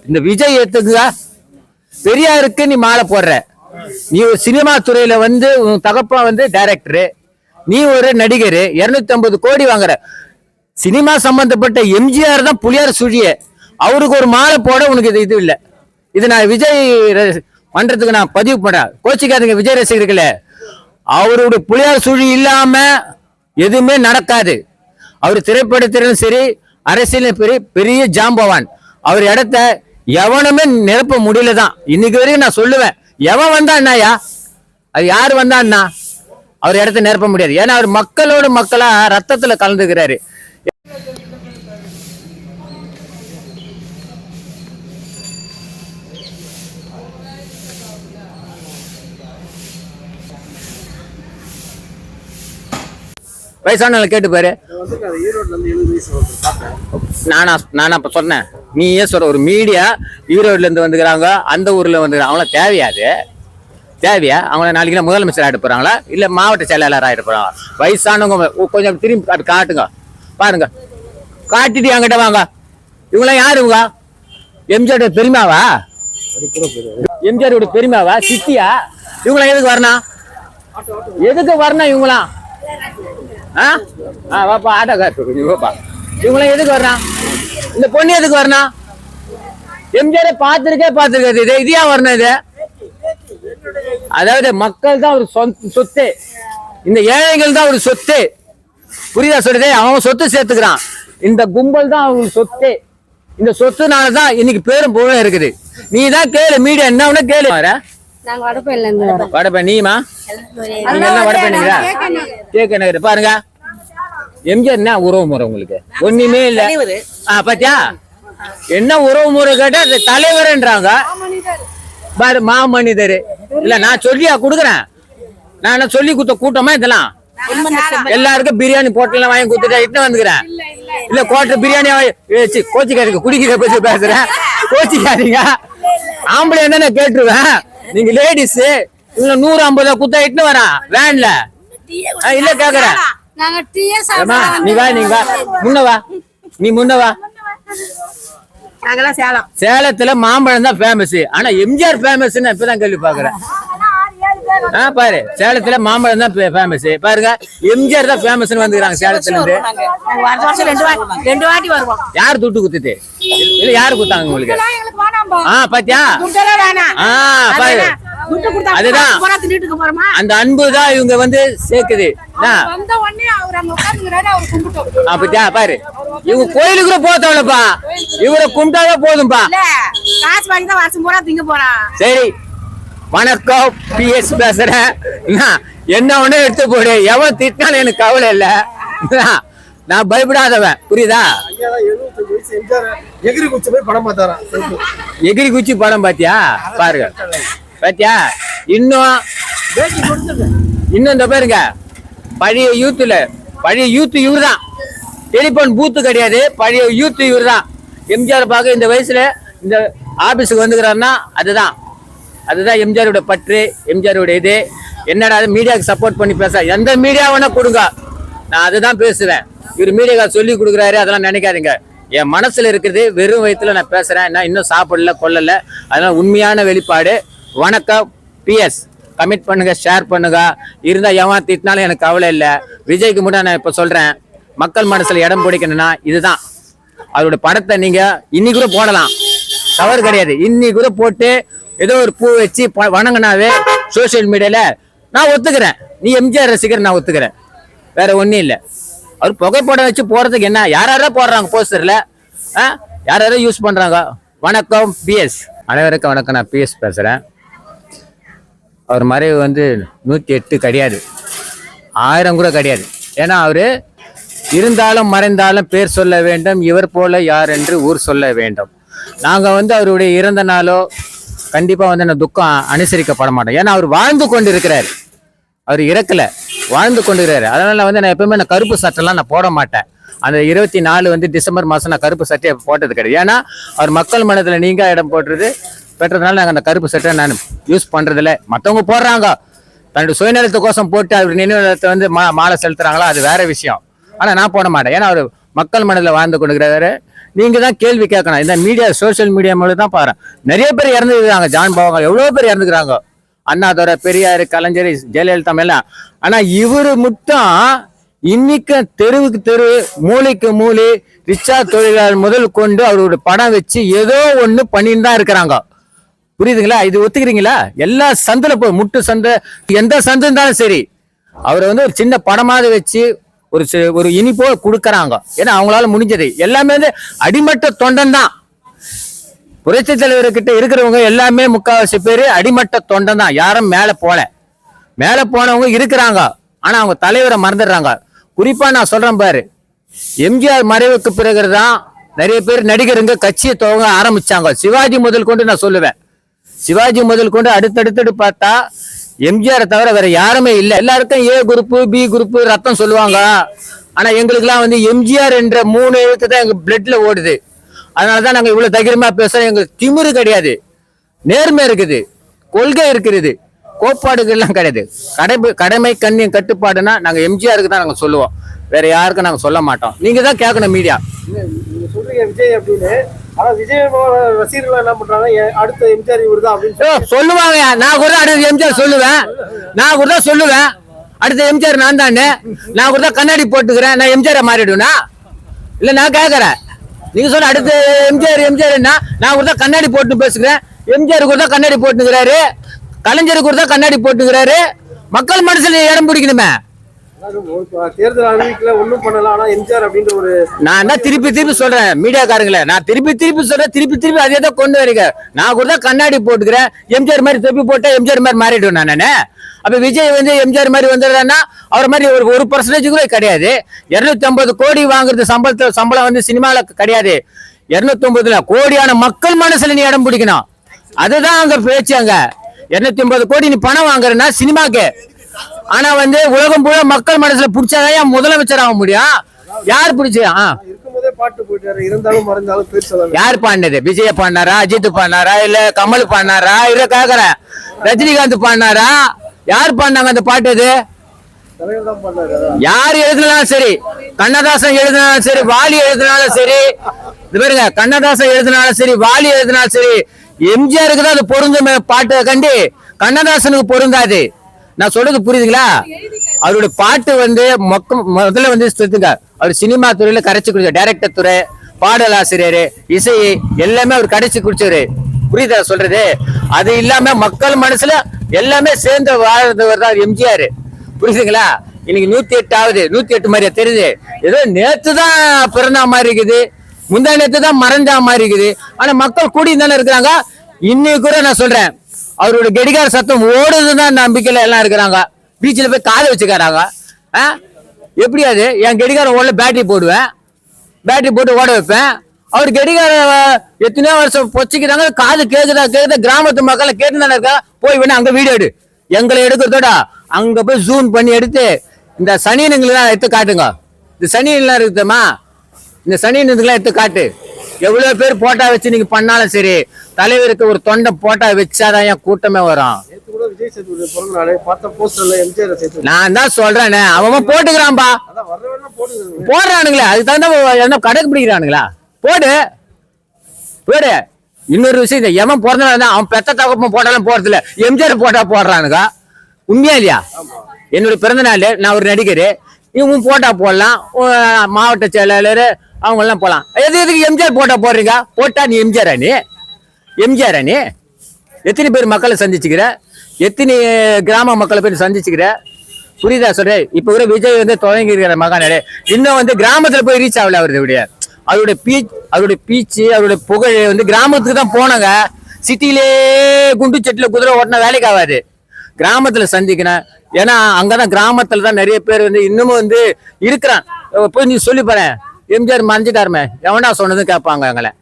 இந்த விஜய் ஏத்துக்குங்க. பெரியாருக்கு நீ மாலை போடுற. நீ ஒரு சினிமா துறையில வந்து உன் தகப்பா வந்து டைரக்டரு, நீ ஒரு நடிகர், 250 கோடி வாங்குற. சினிமா சம்பந்தப்பட்ட எம்ஜிஆர் தான் புலியார் சுழிய. அவருக்கு ஒரு மாலை போட உனக்கு இது இல்லை. இது நான் விஜய் பண்றதுக்கு நான் பதிவு பண்றேன். கோச்சிக்காதுங்க விஜய் ரசிகர்களே. அவருடைய புலியார் சுழி இல்லாம எதுவுமே நடக்காது. அவர் திரைப்படத்திலும் சரி, அரசியலும் பெரிய பெரிய ஜாம்பவான். அவர் இடத்த எவனுமே நிரப்ப முடியலதான். இன்னைக்கு வரைக்கும் நான் சொல்லுவேன், எவன் வந்தா அண்ணாயா, அது யாரு வந்தா அண்ணா, அவர் இடத்த நிரப்ப முடியாது. ஏன்னா அவர் மக்களோட மக்களா ரத்தத்துல கலந்துக்கிறாரு. வயசானவங்களை கேட்டு பாரு. நானா இப்ப சொன்னேன், நீ ஏன் சொல்ற? ஒரு மீடியா ஈரோடுல இருந்து வந்துக்கிறாங்க, அந்த ஊர்ல வந்துக்கிறாங்க. அவங்கள தேவையாது? தேவையா? அவங்கள நாளைக்கு முதலமைச்சர் ஆகிட்டு போறாங்களா, இல்ல மாவட்ட செயலாளர் ஆகிட்டு போறாங்க? வயசானவங்க கொஞ்சம் திரும்பி காட்டுங்க, பாருங்க, காட்டிட்டு என்கிட்ட வாங்க. இவங்களாம் யாருங்க? எம்ஜிஆர் பெருமாவா? எம்ஜிஆர் பெருமாவா? சித்தியா? இவங்களாம் எதுக்கு வரணும்? எதுக்கு வரணும் இவங்களாம்? வாப்பா ஆட்டோக்கார், இவங்களாம் எதுக்கு வரணும்? இந்த பொண்ணு எதுக்கு வரணும்? எம்ஜிஆர் பாத்துருக்காது. இது ஏன் வரணும்? இது அதாவது மக்கள் தான் ஒரு சொத்து, இந்த ஏழைகள் தான் ஒரு சொத்து. புரியுதா சொல்றதே? அவன் சொத்து சேர்த்துக்கிறான். இந்த கும்பல் தான் அவங்களுக்கு சொத்து. இந்த சொத்துனாலதான் இன்னைக்கு பேரும் புகழும் இருக்குது. நீ தான் கேளு, மீடியா என்ன கேளு. வடப்ப நீமா வடப்பா கேக்க நகர் பாருங்க. எம்ஜிஆர் என்ன உறவு முறை உங்களுக்கு? ஒண்ணுமே இல்ல. பாத்தியா என்ன உறவு முறை கேட்டா தலைவர்ன்றாங்க. பாரு மாமனிதர் இல்ல. நான் சொல்லியா கொடுக்குறேன்? நான் சொல்லி கொடுத்த கூட்டமா இதெல்லாம்? எல்லாருக்கும் பிரியாணி போட்டெல்லாம் வாங்கி கொடுத்துட்டு இட்டு வந்துக்கிறேன். இல்ல கோட்டை பிரியாணி கோச்சிக்காதீங்க, குடிக்கிற பத்தி பேசுறேன், கோச்சிக்காதீங்க. ஆம்பளை என்ன கேட்டுருவேன், நீங்க லேடிஸ் இவங்க 150 குத்தா இட்டு வரேன் வேன்ல. இல்ல கேக்குறேன், நீ வா, நீ வா, முன்னவா, நீ முன்னவா. சேலத்துல மாம்பழம் தான் ஃபேமஸ். ஆனா எம்ஜிஆர் ஃபேமஸ் இப்பதான் கேள்வி பாக்குறேன். பாரு, சேலத்துல மாம்பழம் தான் ஃபேமஸ். பாருங்க, எம்ஜிஆர் தான் ஃபேமஸ் வந்துக்கிறாங்க சேலத்துல இருந்து. 2 வாட்டி வருவோம். யார் துட்டு குத்துது? இல்ல யாரு குத்தாங்க உங்களுக்கு? பாத்தியா? பாரு, அதுதான் அந்த அன்பு தான் இவங்க வந்து சேர்க்குது. பாத்தியா? பாரு, இவங்க கோயிலுக்கு கூட போத்தவளப்பா, இவரை கும்பிட்டாவே போதும்பா. சரி, வணக்கம், PS பேசுறேன். என்ன ஒண்ணு எடுத்து போடு, எவன் திட்டினாலும் எனக்கு கவலை இல்ல. நான் பயப்படாதவன், புரியுதா? எகிரி குச்சி படம் பாத்தியா? பாருங்க, பாத்தியா? இன்னும் இந்த பாருங்க, பழைய யூத் இவரு தான். டெலிபோன் பூத்து கிடையாது, பழைய யூத் இவரு தான். எம்ஜிஆர் பார்க்க இந்த வயசுல இந்த ஆபீஸுக்கு வந்துக்கிறாருன்னா அதுதான் எம்ஜிஆரோட பற்று, எம்ஜிஆரோட இது. என்னடா மீடியாவுக்கு சப்போர்ட் பண்ணி பேச, எந்த மீடியா வேணா கொடுங்க, நான் அதுதான் பேசுவேன். இவர் மீடியா சொல்லி கொடுக்குறாரு, அதெல்லாம் நினைக்காதீங்க. என் மனசுல இருக்கிறது வெறும் வயிற்றுல நான் பேசுறேன். நான் இன்னும் சாப்பிடல கொள்ளல, அதனால உண்மையான வெளிப்பாடு. வணக்கம், PS. கமெண்ட் பண்ணுங்க, ஷேர் பண்ணுங்க. இருந்தா எவன் திட்டினாலும் எனக்கு கவலை இல்லை. விஜய்க்கு மட்டும் நான் இப்ப சொல்றேன், மக்கள் மனசுல இடம் பிடிக்கணும்னா இதுதான். அவரோட படத்தை நீங்க இன்னைக்கு கூட போடலாம், தவறு கிடையாது. இன்னைக்கு கூட போட்டு ஏதோ ஒரு பூ வச்சு வணங்கினாவே சோசியல் மீடியால நான் ஒத்துக்கிறேன். நீ எம்ஜிஆர் ரசிகர், நான் ஒத்துக்கிறேன். வேற ஒன்னும் இல்லை. அவர் புகைப்படம் வச்சு போறதுக்கு என்ன, யாரா போடுறாங்க போஸ்டர்ல, யாரோ யூஸ் பண்றாங்க. வணக்கம், PS. அனைவருக்கும் வணக்கம், நான் PS பேசுறேன். அவர் மறைவு வந்து 108 கிடையாது, 1000 கூட கிடையாது. ஏன்னா அவரு இருந்தாலும் மறைந்தாலும் பேர் சொல்ல வேண்டும், இவர் போல யார் என்று ஊர் சொல்ல வேண்டும். நாங்க வந்து அவருடைய இறந்த நாளோ கண்டிப்பா வந்து அந்த துக்கம் அனுசரிக்கப்பட மாட்டோம். ஏன்னா அவர் வாழ்ந்து கொண்டு இருக்கிறாரு, அவர் இறக்கல, வாழ்ந்து கொண்டு இருக்கிறாரு. அதனால வந்து நான் எப்பவுமே நான் கருப்பு சட்டெல்லாம் நான் போட மாட்டேன். அந்த 24 வந்து டிசம்பர் மாசம் நான் கருப்பு சட்டையை போட்டது கிடையாது. ஏன்னா அவர் மக்கள் மனதில் நீங்க இடம் போட்டுறது பெற்றதுனால நாங்கள் அந்த கருப்பு சட்டை நான் யூஸ் பண்றதில்ல. மற்றவங்க போடுறாங்க, தன்னுடைய சுயநலத்துக்கோசம் போட்டு அவர் நினைவகத்தை வந்து மாலை செலுத்துறாங்களா, அது வேற விஷயம். ஆனா நான் போட மாட்டேன். ஏன்னா அவர் மக்கள் மனதில் வாழ்ந்து கொண்டுக்கிறாரு. நீங்க தான் கேள்வி கேட்கணும். இந்த மீடியா சோசியல் மீடியா மூலம் தான் பாக்குறேன். நிறைய பேர் இறந்துக்கிறாங்க. ஜான் பவங்க எவ்வளவு பேர் இறந்துக்கிறாங்க. அண்ணாதுரை, பெரியார், கலைஞர், ஜெயலலிதா எல்லாம். ஆனா இவரு மட்டும் இன்னைக்கு தெருவுக்கு தெரு, மூளைக்கு மூளை, ரிச்சா தொழிலாளர் முதல் கொண்டு அவரோட படம் வச்சு ஏதோ ஒண்ணு பண்ணிட்டு தான் இருக்கிறாங்க. புரியுதுங்களா? இது ஒத்துக்கிறீங்களா? எல்லா சந்தில போய் முட்டு சந்தை, எந்த சந்தை இருந்தாலும் சரி, அவரை வந்து ஒரு சின்ன படமாவது வச்சு ஒரு இனிப்போ கொடுக்கறாங்க. ஏன்னா அவங்களால முடிஞ்சது எல்லாமே வந்து அடிமட்ட தொண்டன் தான். புரட்சி தலைவர்கிட்ட இருக்கிறவங்க எல்லாமே முக்காவாசி பேரு அடிமட்ட தொண்டன் தான். யாரும் மேல போனவங்க இருக்கிறாங்க. ஆனா அவங்க தலைவரை மறந்துடுறாங்க. குறிப்பா நான் சொல்றேன் பாரு, எம்ஜிஆர் மறைவுக்கு பிறகுதான் நிறைய பேர் நடிகருங்க கட்சியை துவங்க ஆரம்பிச்சாங்க. சிவாஜி முதல் கொண்டு நான் சொல்லுவேன். சிவாஜி முதல் கொண்டு அடுத்தடுத்து பார்த்தா எம்ஜிஆரை தவிர வேற யாருமே இல்லை. எல்லாருக்கும் ஏ குரூப், பி குரூப் ரத்தம் சொல்லுவாங்க. ஆனா எங்களுக்குலாம் வந்து எம்ஜிஆர் என்ற 3 எழுத்து தான் எங்க பிளட்ல ஓடுது. அதனாலதான் நாங்க இவ்வளவு தைரியமா பேசுறோம். எங்களுக்கு திமிரு கிடையாது, நேர்மை இருக்குது, கொள்கை இருக்கிறது, கோட்பாடுகள் எல்லாம் கிடையாது. கடமை கண்ணியம் கட்டுப்பாடுனா நாங்க எம்ஜிஆருக்கு தான் நாங்க சொல்லுவோம். வேற யாருக்கும் நாங்க சொல்ல மாட்டோம். நீங்க தான் கேட்கணும் மீடியா. நீங்க சொல்றீங்க விஜய் அப்படின்னு. ஆனா விஜய் ரசிகர்கள் என்ன பண்றாங்க, அடுத்த எம்ஜிஆர் இவர்தான் அப்படின்னு சொல்லுவாங்க. நான் கூட அடுத்த எம்ஜிஆர் சொல்லுவேன். அடுத்த எம்ஜிஆர் நான் தானே. நான் கூட கண்ணாடி போட்டுக்கிறேன். நான் எம்ஜிஆர் மாறிடுவேனா? இல்ல நான் கேட்கறேன். நீங்க சொல்ல அடுத்த எம்ஜிஆர் நான் கூட கண்ணாடி போட்டு பேசுகிறேன். எம்ஜிஆர் கூட கண்ணாடி போட்டுக்கிறாரு, கலைஞர் கூட கண்ணாடி போட்டுக்கிறாரு. மக்கள் மனசுல இடம் பிடிக்கணுமே. தேர்தல் அறிவிக்கல, ஒண்ணும் பண்ணல. ஆனா எம்ஜிஆர் அப்படின்ற ஒரு நான் தான் திருப்பி சொல்றேன் மீடியாக்காரங்களே. நான் திருப்பி சொல்றேன். திருப்பி அதே தான் கொண்டு வரீங்க. நான் கூட கண்ணாடி போட்டுக்கிறேன். எம்ஜிஆர் மாதிரி தொப்பி போட்டா எம்ஜிஆர் மாதிரி மாறிடுவேன் நானே. அப்ப விஜய் வந்து எம்ஜிஆர் மாதிரி வந்துடுறான்னா அவர் மாதிரி ஒரு % கூட கிடையாது. 250 கோடி வாங்குறது சம்பளம் வந்து சினிமால கிடையாது. 250 கோடியான மக்கள் மனசுல நீ இடம் பிடிக்கணும். அதுதான் அங்க பேச்சு. அங்க 250 கோடி நீ பணம் வாங்குறன்னா சினிமாக்கு. ஆனா வந்து உலகம் பூரா மக்கள் மனசுல பிடிச்சாதான் முதலமைச்சர் ஆக முடியும். யார் பிடிச்சா இருக்கும்போதே பாட்டு போயிட்டாரு, இருந்தாலும் மறந்தாலும் பேர் சொல்லலாம். யார் பாடினது? விஜய பாடினாரா, அஜித் பாடினாரா, இல்ல கமல் பாடினாரா, இல்ல கேக்குற ரஜினிகாந்த் பாடினாரா? யார் பாடினாங்க அந்த பாட்டு? அது யார் எழுதினாலும் சரி, கண்ணதாசன் எழுதினாலும் சரி, வாலி எழுதினாலும் சரி, இது பாருங்க, கண்ணதாசன் எழுதினாலும் சரி, வாலி எழுதினாலும் சரி, எம்ஜிஆருக்கு தான் அது பொருந்தும் பாட்டு கண்டி கண்ணதாசனுக்கு பொருந்தாது. நான் சொல்றது புரியுதுங்களா? அவருடைய பாட்டு வந்து முதல்ல வந்து அவர் சினிமா துறையில கரைச்சி குடிச்சார். டைரக்டர் துறை, பாடலாசிரியர், இசை எல்லாமே அவர் கடைசி குடிச்சாரு. புரியுதா சொல்றது? அது இல்லாம மக்கள் மனசுல எல்லாமே சேர்ந்து வாழ்ந்தவர் தான் எம்ஜிஆர். புரியுதுங்களா? இன்னைக்கு 108 ஆகுது. 108 மாதிரியா தெரியுது? ஏதோ நேத்து தான் பிறந்த மாதிரி இருக்குது, முந்தா நேத்து தான் மறைஞ்ச மாதிரி இருக்குது. ஆனா மக்கள் கூடி தானே இருக்கிறாங்க. இன்னைக்கு கூட நான் சொல்றேன், அவரோட கெடிகார சத்தம் ஓடுதுதான் நம்பிக்கையில எல்லாம் இருக்கிறாங்க. பீச்சில் போய் காதை வச்சுக்கிறாங்க. எப்படியாது? என் கெடிகாரம் ஓடல, பேட்டரி போடுவேன், பேட்டரி போட்டு ஓட வைப்பேன். அவர் கெடிகார எத்தனையோ வருஷம் பொச்சிக்கிறாங்க. காது கேக்குதா கிராமத்து மக்களை கேட்டு தானே இருக்கா. போய் வேணா அங்க வீடியோ எடு. எங்களை எடுக்கிறதோட அங்க போய் ஜூம் பண்ணி எடுத்து இந்த சனியனுங்களெல்லாம் எடுத்து காட்டுங்க. இந்த சனியன்லாம் இருக்குதுமா, இந்த சனியனுங்கெல்லாம் எடுத்து காட்டு. எவ்வளவு பேர் போட்டா வச்சு நீங்க பண்ணாலும் சரி, தலைவருக்கு ஒரு தொண்டை போட்டா வச்சாதான் என் கூட்டமே வரும். நான் தான் சொல்றேன், அவன் போட்டுக்கிறான்பா, போடுறானுங்களே. அதுக்கு தகுந்த கணக்கு பிடிக்கிறானுங்களா? போடு. இன்னொரு விஷயம், எவன் பிறந்தா அவன் பெத்த தகப்பம் போட்டாலும் போறது இல்ல, எம்ஜிஆர் போட்டா போடுறானுங்க. உண்மையா இல்லையா? என்னுடைய பிறந்த நாள், நான் ஒரு நடிகர், இவங்க போட்டா போடலாம், மாவட்ட செயலாளர் அவங்க எல்லாம் போலாம். எதுக்கு எம்ஜிஆர் போட்டா போடுறீங்க? போட்டா நீ எம்ஜிஆர் அணி எத்தனை பேர் மக்களை சந்திச்சுக்கிற, எத்தனை கிராம மக்களை பேர் சந்திச்சுக்கிற? புரியுதா சொல்றேன்? இப்ப கூட விஜய் வந்து தொடங்கி இருக்கிற மகாநாடு இன்னும் வந்து கிராமத்துல போய் ரீச் ஆகல. அவருடைய பீச்சு, அவருடைய புகழ் வந்து கிராமத்துக்கு தான் போனாங்க. சிட்டிலே குண்டு செட்டுல குதிரை ஓட்டின வேலைக்கு ஆகாது. கிராமத்துல சந்திக்கணும். ஏன்னா அங்கதான் கிராமத்துல தான் நிறைய பேர் வந்து இன்னமும் வந்து இருக்கிறான். போய் நீ சொல்லி பாரு, எம்ஜிஆர் மறைஞ்சிட்டாருமே, எவனா சொன்னதும் கேட்பாங்க எங்களை.